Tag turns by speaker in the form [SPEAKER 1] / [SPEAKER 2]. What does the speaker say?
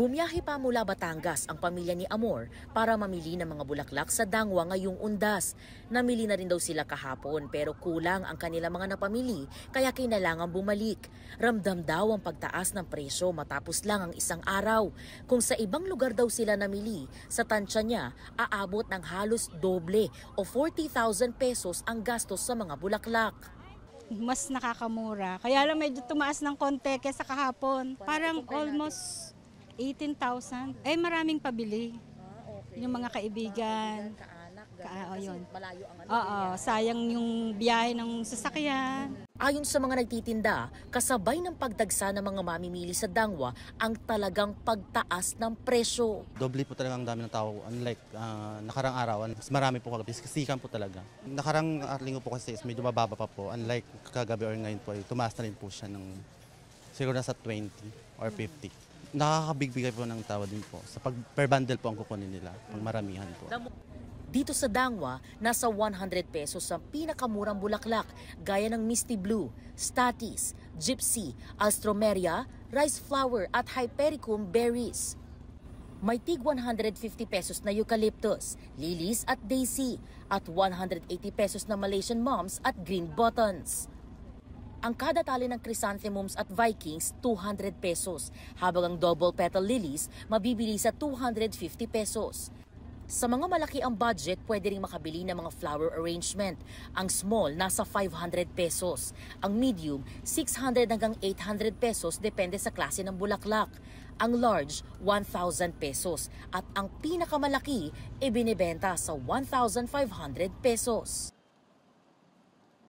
[SPEAKER 1] Bumiyahe pa mula Batangas ang pamilya ni Amor para mamili ng mga bulaklak sa Dangwa ngayong undas. Namili na rin daw sila kahapon pero kulang ang kanilang mga napamili kaya kailangang bumalik. Ramdam daw ang pagtaas ng presyo matapos lang ang isang araw. Kung sa ibang lugar daw sila namili, sa tansya niya aabot ng halos doble o 40,000 pesos ang gastos sa mga bulaklak.
[SPEAKER 2] Mas nakakamura. Kaya lang medyo tumaas ng konti kaysa kahapon. Parang almost 18,000. Maraming pabili. Yung mga kaibigan. Yun. Sayang yung biyahe ng sasakyan.
[SPEAKER 1] Ayon sa mga nagtitinda, kasabay ng pagdagsa ng mga mamimili sa Dangwa ang talagang pagtaas ng presyo.
[SPEAKER 3] Doble po talaga ang dami ng tao. Unlike nakarang araw, mas marami po kagabi. Kasikan po talaga. Nakarang linggo po kasi medyo mababa pa po. Unlike kagabi or ngayon po, tumaas na rin po siya ng siguro nasa 20 or 50. Nakakabigbigay po ng tao din po. Per bundle po ang kukunin nila, pang maramihan po.
[SPEAKER 1] Dito sa Dangwa, nasa 100 pesos ang pinakamurang bulaklak gaya ng Misty Blue, Statis, Gypsy, Alstroemeria, Rice Flower at Hypericum berries. May tig 150 pesos na eucalyptus, lilies at daisy at 180 pesos na Malaysian mums at green buttons. Ang kada tali ng chrysanthemums at Vikings, 200 pesos, habang ang double petal lilies mabibili sa 250 pesos. Sa mga malaki ang budget, pwede ring makabili ng mga flower arrangement. Ang small, nasa 500 pesos. Ang medium, 600 hanggang 800 pesos depende sa klase ng bulaklak. Ang large, 1,000 pesos. At ang pinakamalaki, ibinibenta sa 1,500 pesos.